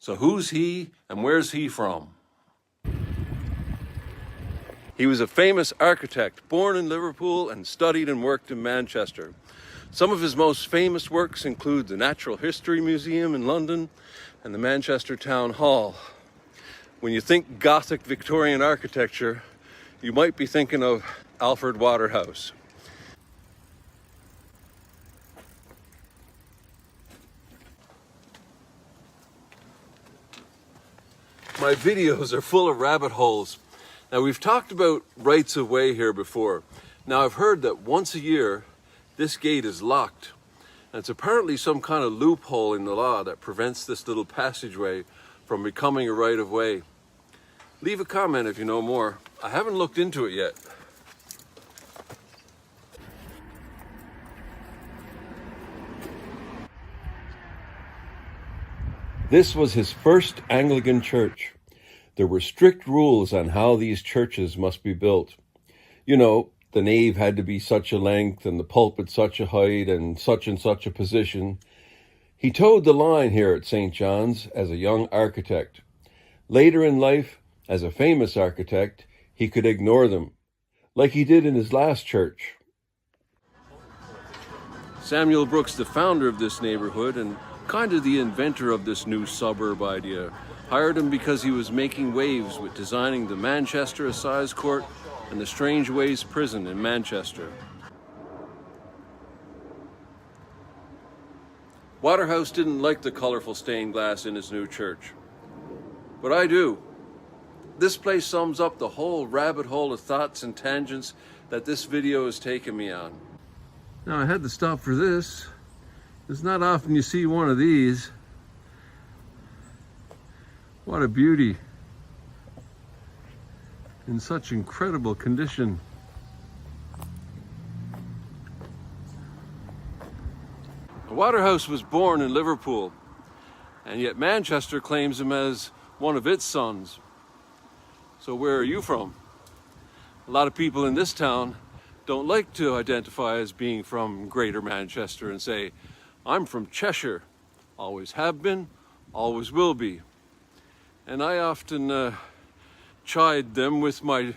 So who's he and where's he from? He was a famous architect, born in Liverpool and studied and worked in Manchester. Some of his most famous works include the Natural History Museum in London and the Manchester Town Hall. When you think Gothic Victorian architecture, you might be thinking of Alfred Waterhouse. My videos are full of rabbit holes. Now, we've talked about rights of way here before. Now, I've heard that once a year, this gate is locked. And it's apparently some kind of loophole in the law that prevents this little passageway from becoming a right of way. Leave a comment if you know more. I haven't looked into it yet. This was his first Anglican church. There were strict rules on how these churches must be built. You know, the nave had to be such a length and the pulpit such a height and such a position. He towed the line here at St. John's as a young architect. Later in life, as a famous architect, he could ignore them, like he did in his last church. Samuel Brooks, the founder of this neighborhood and kind of the inventor of this new suburb idea, hired him because he was making waves with designing the Manchester Assize Court and the Strange Ways Prison in Manchester. Waterhouse didn't like the colorful stained glass in his new church, but I do. This place sums up the whole rabbit hole of thoughts and tangents that this video has taken me on. Now, I had to stop for this. It's not often you see one of these. What a beauty. In such incredible condition. Waterhouse was born in Liverpool, and yet Manchester claims him as one of its sons. So where are you from? A lot of people in this town don't like to identify as being from Greater Manchester and say, I'm from Cheshire, always have been, always will be. And I often chide them with my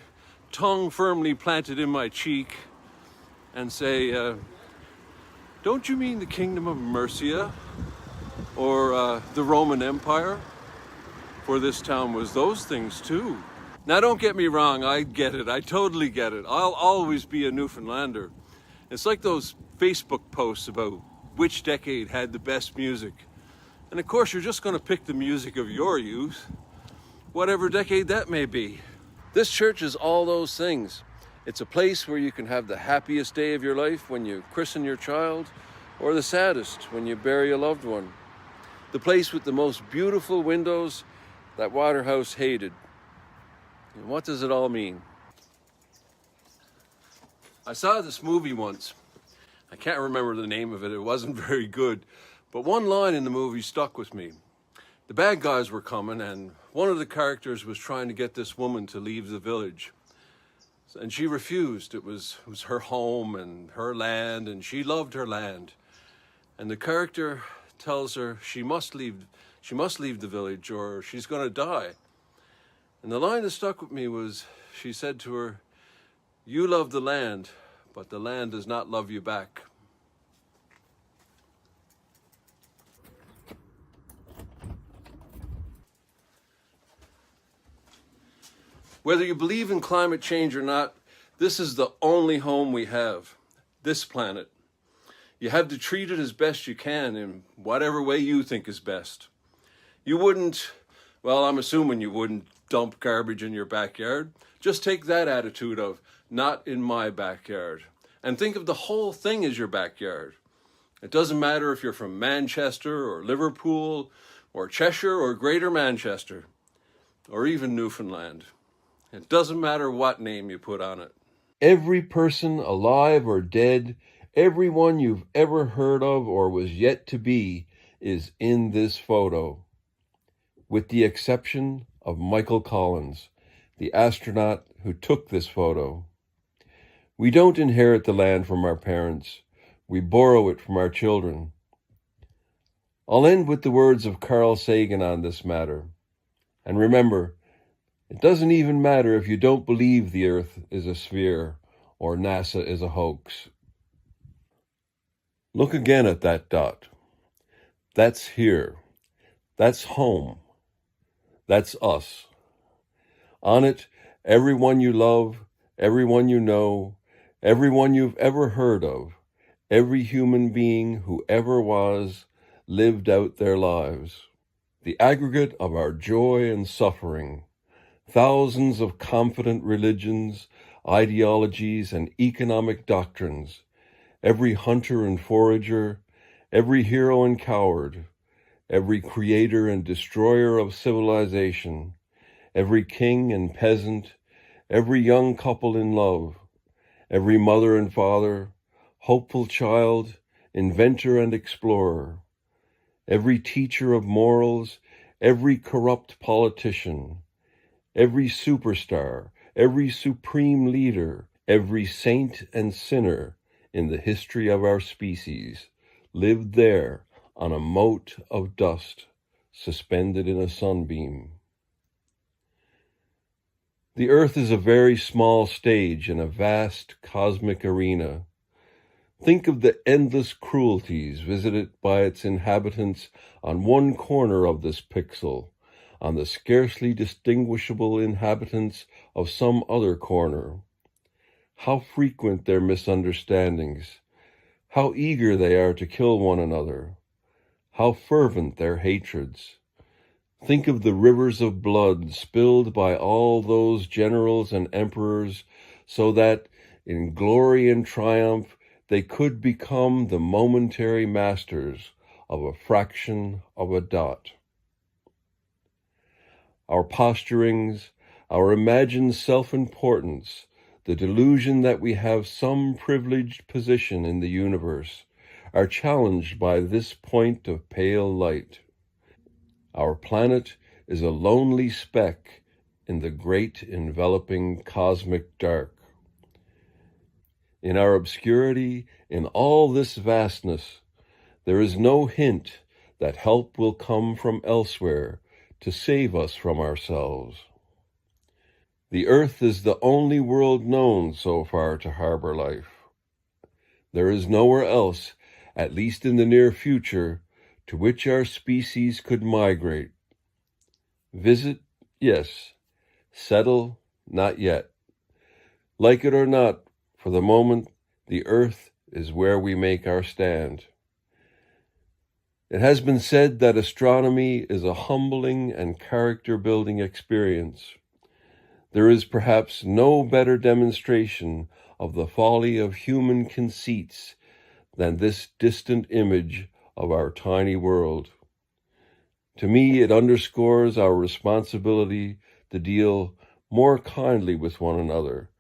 tongue firmly planted in my cheek and say, don't you mean the Kingdom of Mercia or the Roman Empire? For this town was those things too. Now, don't get me wrong, I get it, I totally get it. I'll always be a Newfoundlander. It's like those Facebook posts about which decade had the best music. And of course, you're just going to pick the music of your youth, whatever decade that may be. This church is all those things. It's a place where you can have the happiest day of your life when you christen your child, or the saddest when you bury a loved one. The place with the most beautiful windows that Waterhouse hated. And what does it all mean? I saw this movie once. I can't remember the name of it. It wasn't very good. But one line in the movie stuck with me. The bad guys were coming, and one of the characters was trying to get this woman to leave the village. And she refused. It was her home and her land, and she loved her land. And the character tells her she must leave the village or she's going to die. And the line that stuck with me was, she said to her, you love the land, but the land does not love you back. Whether you believe in climate change or not, this is the only home we have, this planet. You have to treat it as best you can in whatever way you think is best. You wouldn't, well, I'm assuming you wouldn't dump garbage in your backyard. Just take that attitude of, not in my backyard. And think of the whole thing as your backyard. It doesn't matter if you're from Manchester or Liverpool or Cheshire or Greater Manchester or even Newfoundland. It doesn't matter what name you put on it. Every person, alive or dead, everyone you've ever heard of or was yet to be, is in this photo, with the exception of Michael Collins, the astronaut who took this photo. We don't inherit the land from our parents. We borrow it from our children. I'll end with the words of Carl Sagan on this matter. And remember, it doesn't even matter if you don't believe the Earth is a sphere or NASA is a hoax. Look again at that dot. That's here. That's home. That's us. On it, everyone you love, everyone you know, everyone you've ever heard of, every human being who ever was, lived out their lives. The aggregate of our joy and suffering, thousands of confident religions, ideologies, and economic doctrines, every hunter and forager, every hero and coward, every creator and destroyer of civilization, every king and peasant, every young couple in love, every mother and father, hopeful child, inventor and explorer, every teacher of morals, every corrupt politician, every superstar, every supreme leader, every saint and sinner in the history of our species lived there on a mote of dust suspended in a sunbeam. The Earth is a very small stage in a vast cosmic arena. Think of the endless cruelties visited by its inhabitants on one corner of this pixel, on the scarcely distinguishable inhabitants of some other corner. How frequent their misunderstandings, how eager they are to kill one another, how fervent their hatreds. Think of the rivers of blood spilled by all those generals and emperors so that, in glory and triumph, they could become the momentary masters of a fraction of a dot. Our posturings, our imagined self-importance, the delusion that we have some privileged position in the universe, are challenged by this point of pale light. Our planet is a lonely speck in the great enveloping cosmic dark. In our obscurity, in all this vastness, there is no hint that help will come from elsewhere to save us from ourselves. The Earth is the only world known so far to harbor life. There is nowhere else, at least in the near future, to which our species could migrate. Visit, yes. Settle, not yet. Like it or not, for the moment, the Earth is where we make our stand. It has been said that astronomy is a humbling and character-building experience. There is perhaps no better demonstration of the folly of human conceits than this distant image of our tiny world. To me, it underscores our responsibility to deal more kindly with one another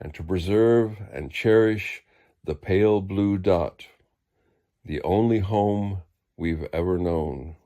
and to preserve and cherish the pale blue dot, the only home we've ever known.